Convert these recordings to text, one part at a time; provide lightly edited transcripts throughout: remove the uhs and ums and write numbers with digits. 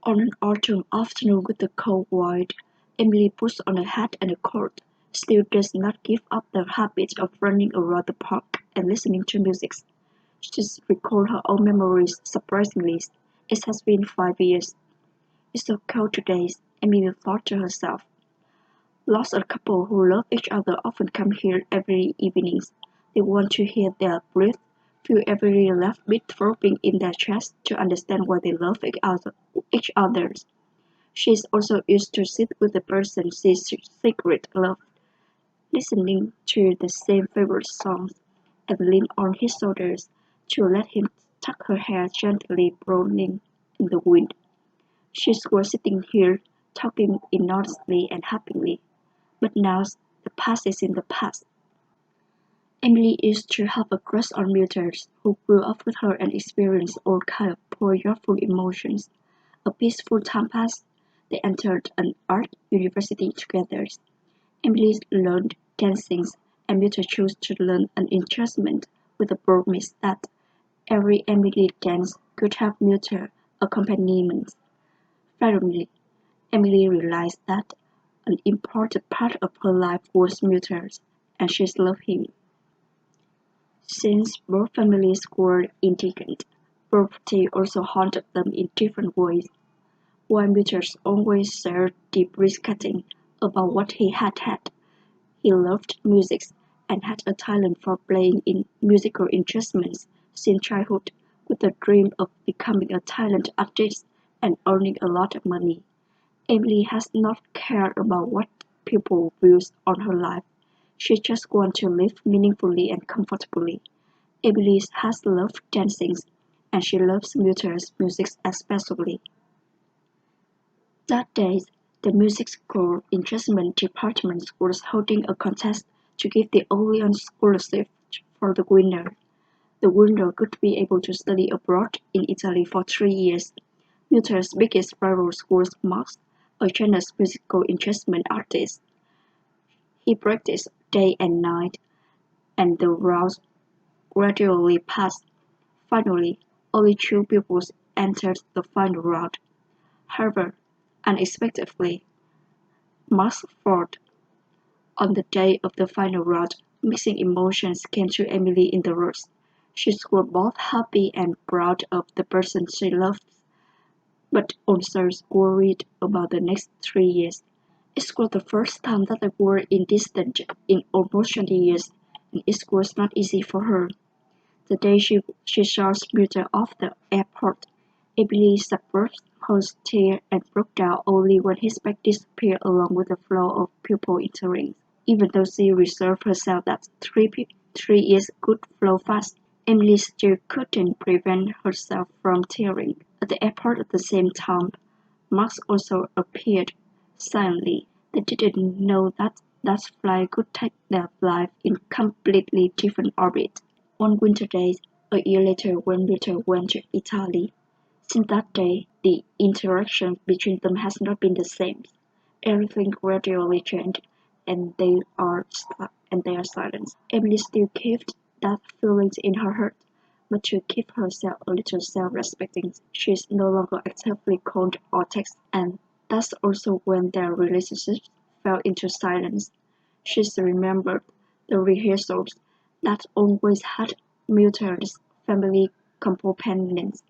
On an autumn afternoon with the cold wind, Emily puts on a hat and a coat, still does not give up the habit of running around the park and listening to music. She recalls her own memories surprisingly. It has been 5 years. It's so cold today, Emily thought to herself. Lost a couple who love each other often come here every evening. They want to hear their breath, feel every left beat throbbing in their chest to understand why they love each other. She is also used to sit with the person she secretly loved, listening to the same favorite songs, and lean on his shoulders to let him tuck her hair gently blowing in the wind. She was sitting here, talking innocently and happily, but now the past is in the past. Emily used to have a crush on Mildred, who grew up with her and experienced all kinds of powerful emotions. A peaceful time passed. They entered an art university together. Emily learned dancing, and Mildred chose to learn an instrument with the promise that every Emily dance could have Mildred accompaniment. Finally, Emily realized that an important part of her life was Mildred, and she loved him. Since both families were indigent, poverty also haunted them in different ways. While Richards always shared deep respecting about what he had had, he loved music and had a talent for playing in musical instruments since childhood, with the dream of becoming a talented artist and earning a lot of money. Emily has not cared about what people views on her life. She just wants to live meaningfully and comfortably. Emily has loved dancing, and she loves Mutter's music especially. That day, the music school instrument department was holding a contest to give the only scholarship for the winner. The winner could be able to study abroad in Italy for 3 years. Mutter's biggest rival was Max, a Chinese musical instrument artist. He practiced day and night, and the rounds gradually passed. Finally, only two pupils entered the final round. However, unexpectedly, Max failed. On the day of the final round, mixing emotions came to Emily in the rush. She was both happy and proud of the person she loved, but also worried about the next 3 years. It was the first time that they were in distance in almost 20 years, and it was not easy for her. The day she saw Smuter off the airport, Emily suppressed her tears and broke down only when his bag disappeared along with the flow of people entering. Even though she reserved herself that 3 years could flow fast, Emily still couldn't prevent herself from tearing. At the airport at the same time, Max also appeared silently. They didn't know that flight could take their life in completely different orbit. One winter day, a year later when Peter went to Italy, since that day the interaction between them has not been the same. Everything gradually changed, and they are silent. Emily still kept that feeling in her heart, but to keep herself a little self-respecting, she is no longer actively called or text, and that's also when their relationship fell into silence. She remembered the rehearsals that always had Mildred's family companions.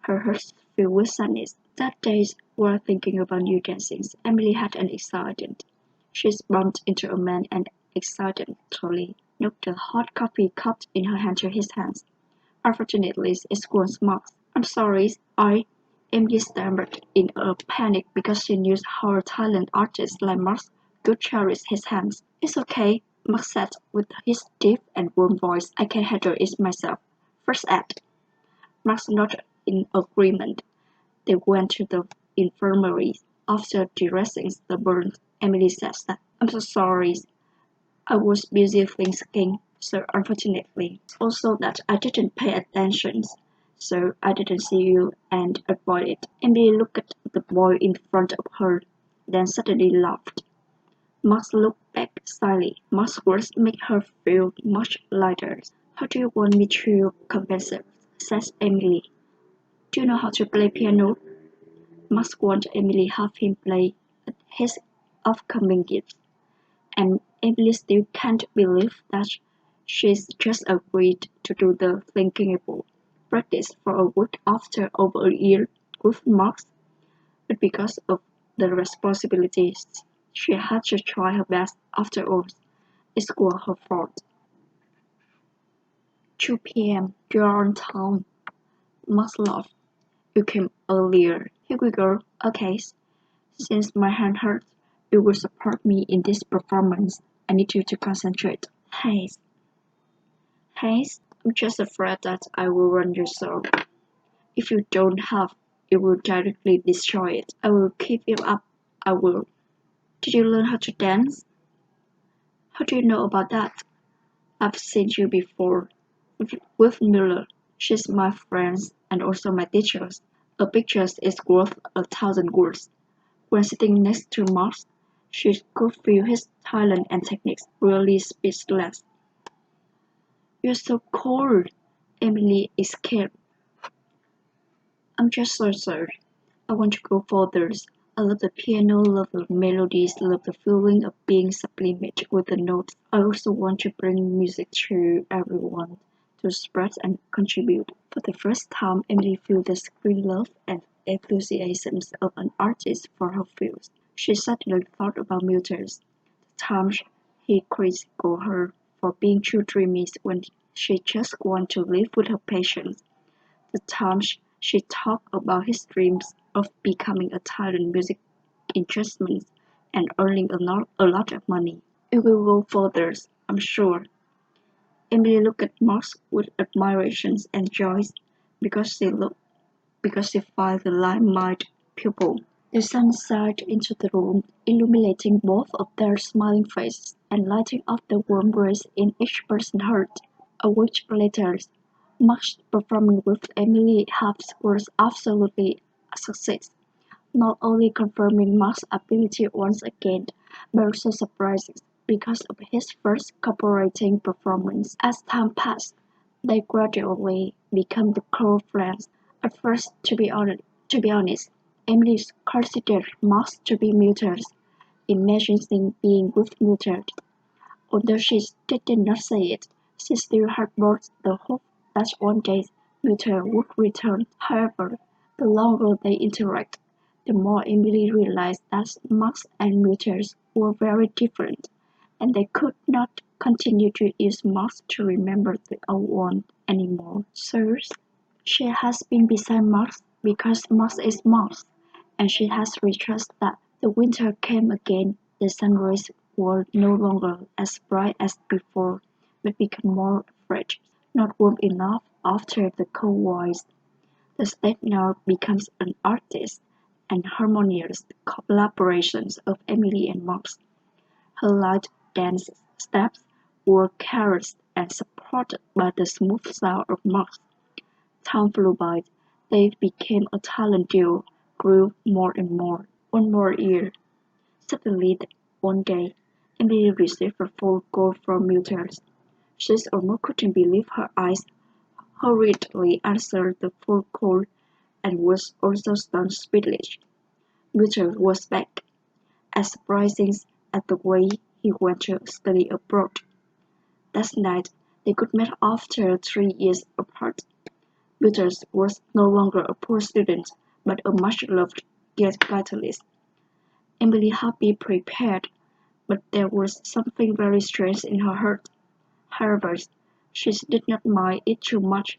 Her heart filled with sadness. That day, while thinking about new dancings, Emily had an accident. She bumped into a man and accidentally knocked the hot coffee cup in her hand to his hands. Unfortunately, it was Max. I'm sorry, Emily stammered in a panic because she knew how a talented artist like Max could cherish his hands. It's okay, Max said with his deep and warm voice. I can handle it myself. First act. Max nodded in agreement. They went to the infirmary. After dressing the burn, Emily said that, I'm so sorry. I was busy thinking, so unfortunately. Also that I didn't pay attention, so I didn't see you and avoided. Emily looked at the boy in front of her, then suddenly laughed. Max looked back slyly. Max's words made her feel much lighter. How do you want me to compensate? Says Emily. Do you know how to play piano? Max warned Emily have him play at his upcoming gigs, and Emily still can't believe that she's just agreed to do the thinkable practice for a week after over a year with Max, but because of the responsibilities, she had to try her best after all. It was her fault. 2 p.m. You're on time. Max laughed. You came earlier. Here we go. Okay. Since my hand hurts, you will support me in this performance. I need you to concentrate. Hayes. Hayes, I'm just afraid that I will run your soul. If you don't have, it will directly destroy it. I will keep it up. I will. Did you learn how to dance? How do you know about that? I've seen you before. With Miller. She's my friend and also my teacher. A picture is worth 1,000 words. When sitting next to Max, she could feel his talent and techniques, really speechless. You're so cold, Emily escaped. I'm just so sorry. I want to go further. I love the piano, love the melodies, love the feeling of being sublimated with the notes. I also want to bring music to everyone, to spread and contribute. For the first time, Emily felt the screen love and enthusiasm of an artist for her field. She suddenly thought about Muters, the times he criticized her for being too dreamy when she just wanted to live with her passion. The times she talked about his dreams of becoming a talent music instrument and earning a lot of money. It will go further, I'm sure. Emily looked at Max with admiration and joy because she felt the light-minded pupil. The sun shone into the room, illuminating both of their smiling faces and lighting up the warm rays in each person's heart. A week later, Max's performance with Emily Haft was absolutely a success, not only confirming Max's ability once again, but also surprising because of his first cooperating performance. As time passed, they gradually became the close friends. At first, to be honest, Emily considered Max to be muted, imagining being with muted. Although she did not say it, she still harbored the hope that one day Mutter would return. However, the longer they interacted, the more Emily realized that Max and Mutter were very different, and they could not continue to use Max to remember the old one anymore. So, she has been beside Max because Max is Max, and she has realized that the winter came again. The sun rays were no longer as bright as before, but became more fresh, not warm enough after the cold winds. The stage now becomes an artist and harmonious collaborations of Emily and Max. Her light dance steps were caressed and supported by the smooth sound of Max. Time flew by. They became a talent duo, grew more and more. One more year. Suddenly, one day, Emily received a phone call from Mildred. She almost couldn't believe her eyes, hurriedly answered the phone call, and was also stunned speechless. Mildred was back, as surprising as the way he went to study abroad. That night, they could meet after 3 years apart. Mildred was no longer a poor student, but a much-loved guitarist. Emily had been prepared, but there was something very strange in her heart. However, she did not mind it too much,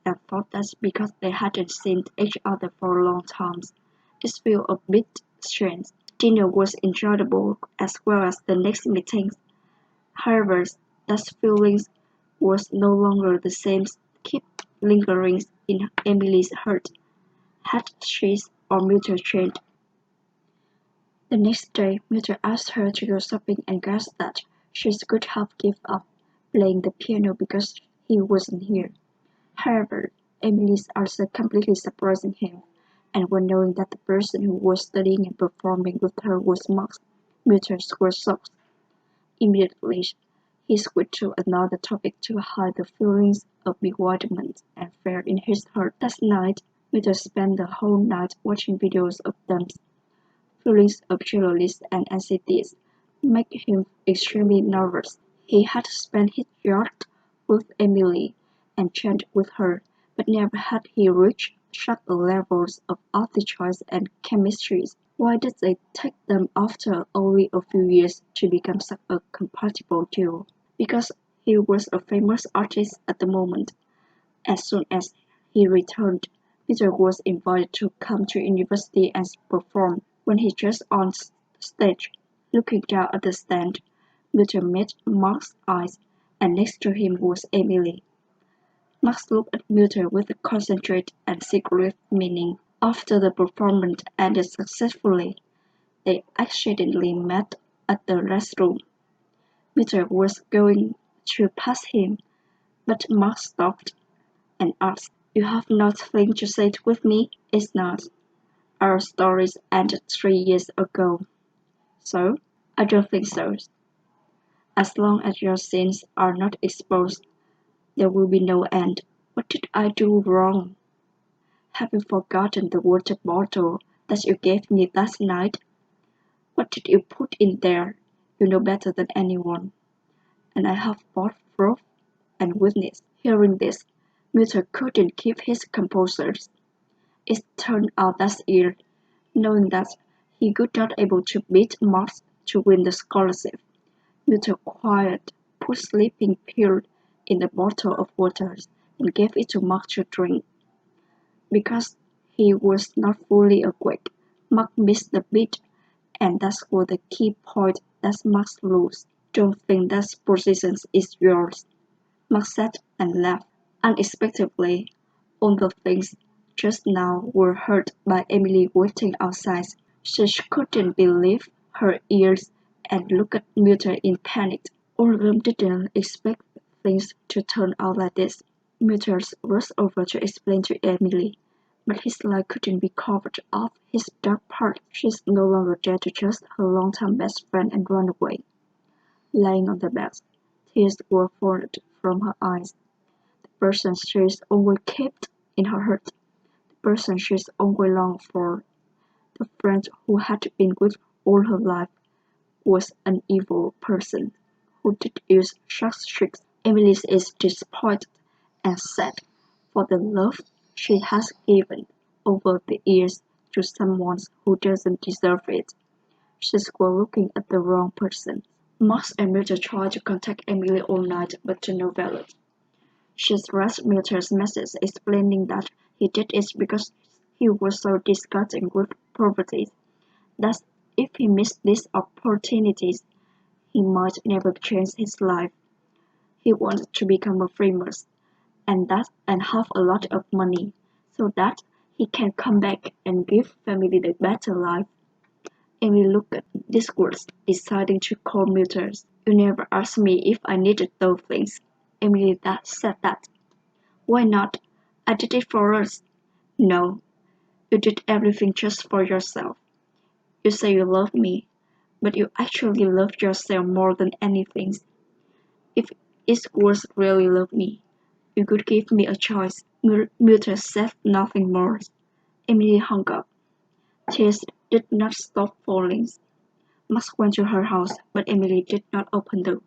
and thought that because they hadn't seen each other for a long time, it felt a bit strange. Dinner was enjoyable as well as the next meetings. However, that feeling was no longer the same, kept lingering in Emily's heart. Had she or Mildred changed? The next day, Mildred asked her to go shopping and guessed that she could have given up playing the piano because he wasn't here. However, Emily's also completely surprising him, and when knowing that the person who was studying and performing with her was Max, Mildred was shocked. Immediately, he switched to another topic to hide the feelings of bewilderment and fear in his heart. That night, Peter spent the whole night watching videos of them. Feelings of jealousy and anxiety made him extremely nervous. He had spent his youth with Emily and chatted with her, but never had he reached such a levels of altitude and chemistry. Why did it take them after only a few years to become such a compatible duo? Because he was a famous artist at the moment. As soon as he returned, Peter was invited to come to university and perform. When he just on stage, looking down at the stand, Peter met Mark's eyes, and next to him was Emily. Max looked at Peter with a concentrated and secret meaning. After the performance ended successfully, they accidentally met at the restroom. Peter was going to pass him, but Mark stopped and asked, "You have nothing to say with me, is not? Our stories ended 3 years ago." "So? I don't think so. As long as your sins are not exposed, there will be no end. What did I do wrong? Have you forgotten the water bottle that you gave me last night? What did you put in there? You know better than anyone. And I have both proof and witness." Hearing this, Milton couldn't keep his composure. It turned out that year, knowing that he could not able to beat Marx to win the scholarship, Milton quiet put sleeping pill in a bottle of water and gave it to Mark to drink. Because he was not fully awake, Mark missed the beat, and that was the key point that Mark lost. "Don't think that position is yours," Mark said and laughed. Unexpectedly, all the things just now were heard by Emily waiting outside. She couldn't believe her ears and looked at Milton in panic. All of them didn't expect things to turn out like this. Milton rushed over to explain to Emily, but his lie couldn't be covered up. His dark part. She no longer dared to trust her longtime best friend and run away. Lying on the bed, tears were falling from her eyes. The person she's always kept in her heart, the person she's always longed for, the friend who had been with all her life, was an evil person who did use such tricks. Emily is disappointed and sad for the love she has given over the years to someone who doesn't deserve it. She's looking at the wrong person. Max and Milton tried to contact Emily all night, but to no avail. She read Milton's message explaining that he did it because he was so disgusted with poverty, that if he missed these opportunities, he might never change his life. He wanted to become a famous, and have a lot of money, so that he can come back and give family the better life. Emily looked at these words, deciding to call Milton. "You never asked me if I needed those things." Emily said that. "Why not? I did it for us." "No, you did everything just for yourself. You say you love me, but you actually love yourself more than anything. If it was really love me, you could give me a choice." Milton said nothing more. Emily hung up. Tears did not stop falling. Max went to her house, but Emily did not open the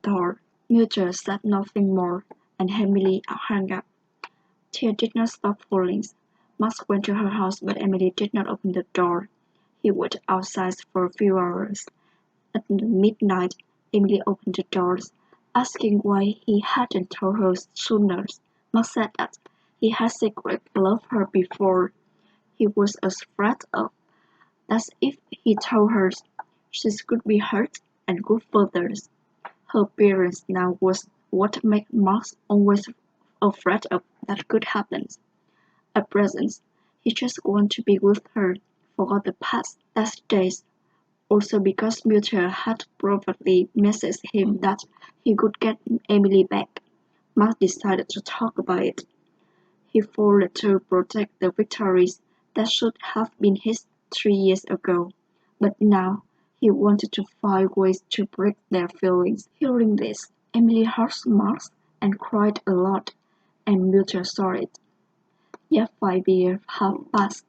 door. Milton said nothing more, and Emily hung up. Tears did not stop falling. Max went to her house, but Emily did not open the door. He waited outside for a few hours. At midnight, Emily opened the doors, asking why he hadn't told her sooner. Max said that he had secretly loved her before. He was afraid of that if he told her, she could be hurt and go further. Her appearance now was what made Max always afraid of that could happen. At present, he just wanted to be with her, forgot the past, last days. Also because Milton had probably messaged him that he could get Emily back, Max decided to talk about it. He fought to protect the victories that should have been his 3 years ago, but now he wanted to find ways to break their feelings. Hearing this, Emily hugged Max and cried a lot, and Milton saw it. Yet 5 years have passed.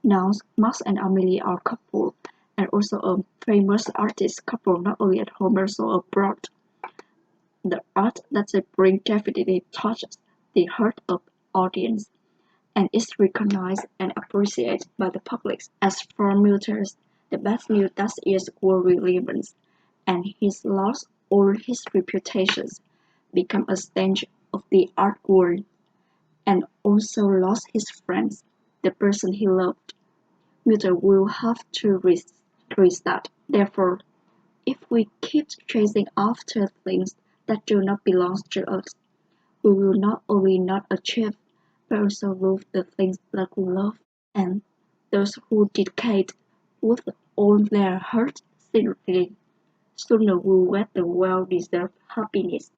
Now Max and Amelie are a couple, and also a famous artist couple not only at home but also abroad. The art that they bring definitely touches the heart of audience and is recognized and appreciated by the public. As for Mutters, the best news that is world relevance, and he's lost all his reputations, become a stench of the art world, and also lost his friends, the person he loved. Mutter will have to restart. Therefore, if we keep chasing after things that do not belong to us, we will not only not achieve, but also lose the things that we love. And those who dedicate with all their heart sincerely, sooner will get the well-deserved happiness.